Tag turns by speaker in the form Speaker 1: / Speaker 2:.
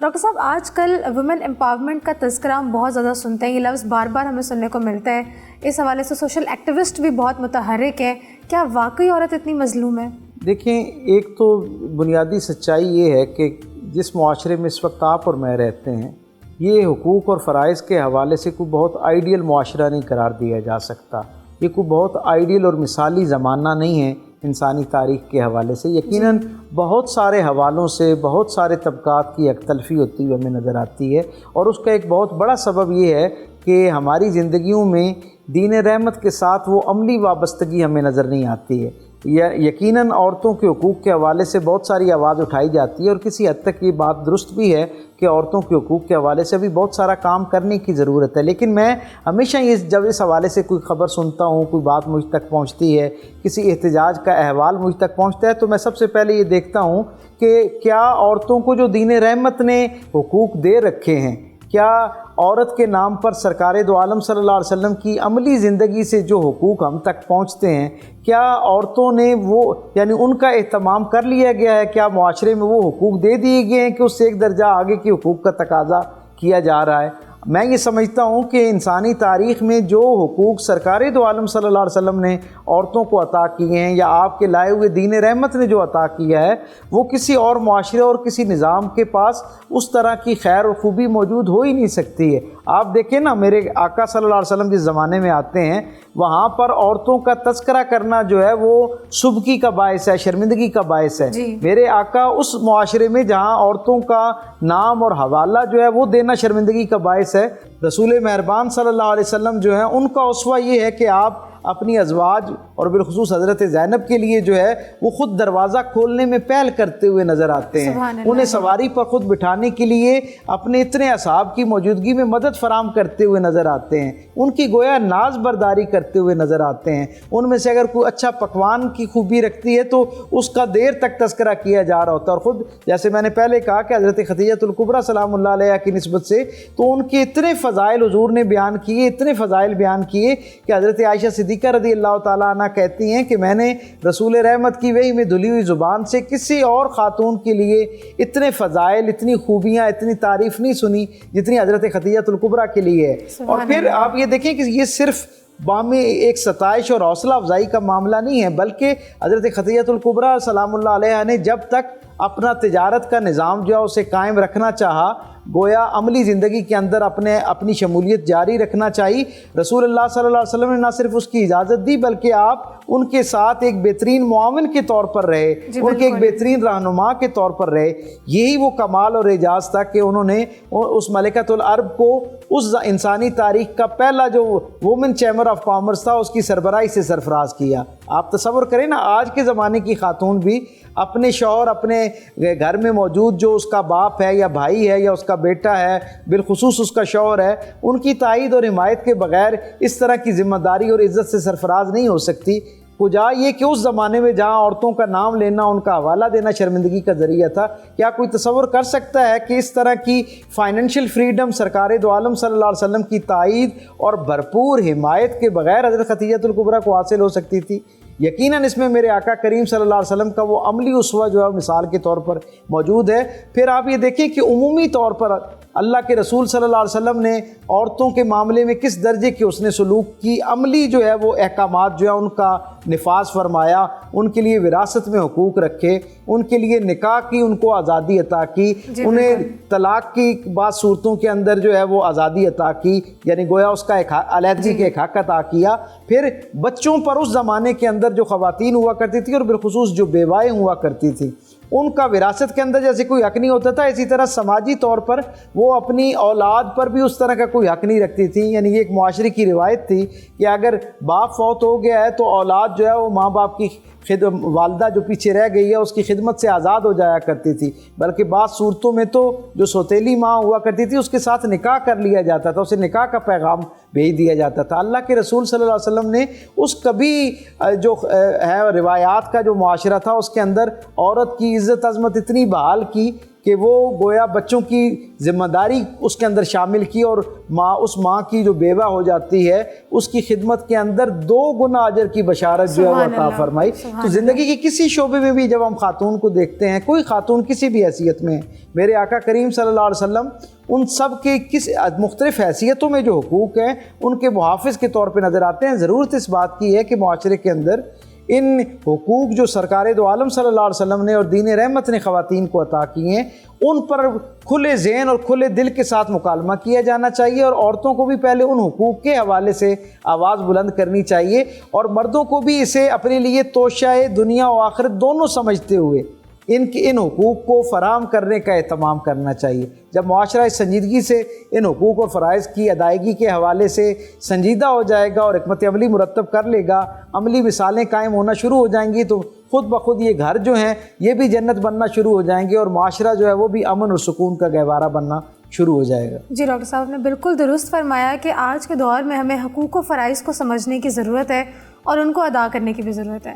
Speaker 1: Doctor صاحب آج کل ویمن امپاورمنٹ کا تذکرہ ہم بہت زیادہ سنتے ہیں، یہ لفظ بار بار ہمیں سننے کو ملتا ہے، اس حوالے سے سوشل ایکٹیوسٹ بھی بہت متحرک ہیں، کیا واقعی عورت اتنی مظلوم ہے؟
Speaker 2: دیکھیں، ایک تو بنیادی سچائی یہ ہے کہ جس معاشرے میں اس وقت آپ اور میں رہتے ہیں، یہ حقوق اور فرائض کے حوالے سے کوئی بہت آئیڈیل معاشرہ نہیں قرار دیا جا سکتا، یہ کوئی بہت آئیڈیل اور مثالی زمانہ نہیں ہے انسانی تاریخ کے حوالے سے۔ یقیناً بہت سارے حوالوں سے بہت سارے طبقات کی یکتلفی ہوتی ہوئی ہمیں نظر آتی ہے، اور اس کا ایک بہت بڑا سبب یہ ہے کہ ہماری زندگیوں میں دین رحمت کے ساتھ وہ عملی وابستگی ہمیں نظر نہیں آتی ہے۔ یقیناً عورتوں کے حقوق کے حوالے سے بہت ساری آواز اٹھائی جاتی ہے، اور کسی حد تک یہ بات درست بھی ہے کہ عورتوں کے حقوق کے حوالے سے ابھی بہت سارا کام کرنے کی ضرورت ہے۔ لیکن میں ہمیشہ جب اس حوالے سے کوئی خبر سنتا ہوں، کوئی بات مجھ تک پہنچتی ہے، کسی احتجاج کا احوال مجھ تک پہنچتا ہے، تو میں سب سے پہلے یہ دیکھتا ہوں کہ کیا عورتوں کو جو دین رحمت نے حقوق دے رکھے ہیں، کیا عورت کے نام پر سرکار دو عالم صلی اللہ علیہ وسلم کی عملی زندگی سے جو حقوق ہم تک پہنچتے ہیں، کیا عورتوں نے وہ یعنی ان کا اہتمام کر لیا گیا ہے؟ کیا معاشرے میں وہ حقوق دے دیے گئے ہیں کہ اس سے ایک درجہ آگے کے حقوق کا تقاضا کیا جا رہا ہے؟ میں یہ سمجھتا ہوں کہ انسانی تاریخ میں جو حقوق سرکار دو عالم صلی اللہ علیہ وسلم نے عورتوں کو عطا کیے ہیں، یا آپ کے لائے ہوئے دین رحمت نے جو عطا کیا ہے، وہ کسی اور معاشرے اور کسی نظام کے پاس اس طرح کی خیر اور خوبی موجود ہو ہی نہیں سکتی ہے۔ آپ دیکھیں نا، میرے آقا صلی اللہ علیہ وسلم جس زمانے میں آتے ہیں، وہاں پر عورتوں کا تذکرہ کرنا جو ہے وہ سبکی کا باعث ہے، شرمندگی کا باعث ہے۔ میرے آقا اس معاشرے میں جہاں عورتوں کا نام اور حوالہ جو ہے وہ دینا شرمندگی کا باعث ہے، رسول مہربان صلی اللہ علیہ وسلم جو ہیں ان کا اسوہ یہ ہے کہ آپ اپنی ازواج اور بالخصوص حضرت زینب کے لیے جو ہے وہ خود دروازہ کھولنے میں پہل کرتے ہوئے نظر آتے ہیں، انہیں سواری پر خود بٹھانے کے لیے اپنے اتنے اصحاب کی موجودگی میں مدد فراہم کرتے ہوئے نظر آتے ہیں، ان کی گویا ناز برداری کرتے ہوئے نظر آتے ہیں۔ ان میں سے اگر کوئی اچھا پکوان کی خوبی رکھتی ہے تو اس کا دیر تک تذکرہ کیا جا رہا ہوتا ہے، اور خود جیسے میں نے پہلے کہا کہ حضرت خدیجہ الکبریٰ سلام اللہ علیہا کی نسبت سے تو ان کے اتنے فضائل حضور نے بیان کیے، اتنے فضائل بیان کیے کہ حضرت عائشہ صدیقہ رضی اللہ تعالیٰ عنہ کہتی ہیں کہ میں نے رسول رحمت کی وحی میں دھلی ہوئی زبان سے کسی اور خاتون کے لیے اتنے فضائل، اتنی خوبیاں، اتنی تعریف نہیں سنی جتنی حضرت خدیجہ الکبریٰ کے لیے ہے۔ اور پھر آپ یہ دیکھیں کہ یہ صرف بامی ایک ستائش اور حوصلہ افزائی کا معاملہ نہیں ہے، بلکہ حضرت خدیجہ الکبریٰ سلام اللہ علیہا نے جب تک اپنا تجارت کا نظام جو ہے اسے قائم رکھنا چاہا، گویا عملی زندگی کے اندر اپنی شمولیت جاری رکھنا چاہیے، رسول اللہ صلی اللہ علیہ وسلم نے نہ صرف اس کی اجازت دی بلکہ آپ ان کے ساتھ ایک بہترین معاون کے طور پر رہے، ان کے ایک بہترین رہنما کے طور پر رہے۔ یہی وہ کمال اور اعجاز تھا کہ انہوں نے اس ملکۃ العرب کو اس انسانی تاریخ کا پہلا جو وومن چیمبر آف کامرس تھا اس کی سربراہی سے سرفراز کیا۔ آپ تصور کریں نا، آج کے زمانے کی خاتون بھی اپنے شوہر، اپنے گھر میں موجود جو اس کا باپ ہے یا بھائی ہے یا اس کا بیٹا ہے، بالخصوص اس کا شوہر ہے، ان کی تائید اور حمایت کے بغیر اس طرح کی ذمہ داری اور عزت سے سرفراز نہیں ہو سکتی۔ کجا یہ کہ اس زمانے میں جہاں عورتوں کا نام لینا، ان کا حوالہ دینا شرمندگی کا ذریعہ تھا، کیا کوئی تصور کر سکتا ہے کہ اس طرح کی فائنینشیل فریڈم سرکار دو عالم صلی اللہ علیہ وسلم کی تائید اور بھرپور حمایت کے بغیر حضرت خدیجہ الکبریٰ کو حاصل ہو سکتی تھی؟ یقیناً اس میں میرے آقا کریم صلی اللہ علیہ وسلم کا وہ عملی اسوہ جو ہے مثال کے طور پر موجود ہے۔ پھر آپ یہ دیکھیں کہ عمومی طور پر اللہ کے رسول صلی اللہ علیہ وسلم نے عورتوں کے معاملے میں کس درجے کے اس نے سلوک کی، عملی جو ہے وہ احکامات جو ہے ان کا نفاذ فرمایا، ان کے لیے وراثت میں حقوق رکھے، ان کے لیے نکاح کی ان کو آزادی عطا کی، انہیں طلاق کی بعض صورتوں کے اندر جو ہے وہ آزادی عطا کی، یعنی گویا اس کا علیحدگی کے ایک حق عطا کیا۔ پھر بچوں پر اس زمانے کے اندر جو خواتین ہوا کرتی تھی اور بالخصوص جو بیوائیں ہوا کرتی تھی، ان کا وراثت کے اندر جیسے کوئی حق نہیں ہوتا تھا، اسی طرح سماجی طور پر وہ اپنی اولاد پر بھی اس طرح کا کوئی حق نہیں رکھتی تھی۔ یعنی یہ ایک معاشرے کی روایت تھی کہ اگر باپ فوت ہو گیا ہے تو اولاد جو ہے وہ ماں باپ کی والدہ جو پیچھے رہ گئی ہے اس کی خدمت سے آزاد ہو جایا کرتی تھی، بلکہ بعض صورتوں میں تو جو سوتیلی ماں ہوا کرتی تھی اس کے ساتھ نکاح کر لیا جاتا تھا، اسے نکاح کا پیغام بھیج دیا جاتا تھا۔ اللہ کے رسول صلی اللہ علیہ وسلم نے اس کبھی جو ہے روایات کا جو معاشرہ تھا اس کے اندر عورت کی عزت عظمت اتنی بحال کی کہ وہ گویا بچوں کی ذمہ داری اس کے اندر شامل کی، اور اس ماں کی جو بیوہ ہو جاتی ہے اس کی خدمت کے اندر 2 گنا اجر کی بشارت جو ہے وہ عطا فرمائی۔ تو زندگی کے کسی شعبے میں بھی جب ہم خاتون کو دیکھتے ہیں، کوئی خاتون کسی بھی حیثیت میں، میرے آقا کریم صلی اللہ علیہ وسلم ان سب کے مختلف حیثیتوں میں جو حقوق ہیں ان کے محافظ کے طور پہ نظر آتے ہیں۔ ضرورت اس بات کی ہے کہ معاشرے کے اندر ان حقوق جو سرکار دو عالم صلی اللہ علیہ وسلم نے اور دین رحمت نے خواتین کو عطا کی ہیں، ان پر کھلے ذہن اور کھلے دل کے ساتھ مکالمہ کیا جانا چاہیے، اور عورتوں کو بھی پہلے ان حقوق کے حوالے سے آواز بلند کرنی چاہیے، اور مردوں کو بھی اسے اپنے لیے توشہ دنیا و آخرت دونوں سمجھتے ہوئے ان حقوق کو فراہم کرنے کا اہتمام کرنا چاہیے۔ جب معاشرہ اس سنجیدگی سے ان حقوق اور فرائض کی ادائیگی کے حوالے سے سنجیدہ ہو جائے گا اور حکمت عملی مرتب کر لے گا، عملی مثالیں قائم ہونا شروع ہو جائیں گی، تو خود بخود یہ گھر جو ہیں یہ بھی جنت بننا شروع ہو جائیں گے، اور معاشرہ جو ہے وہ بھی امن اور سکون کا گہوارہ بننا شروع ہو جائے گا۔
Speaker 1: جی ڈاکٹر صاحب نے بالکل درست فرمایا کہ آج کے دور میں ہمیں حقوق و فرائض کو سمجھنے کی ضرورت ہے اور ان کو ادا کرنے کی بھی ضرورت ہے۔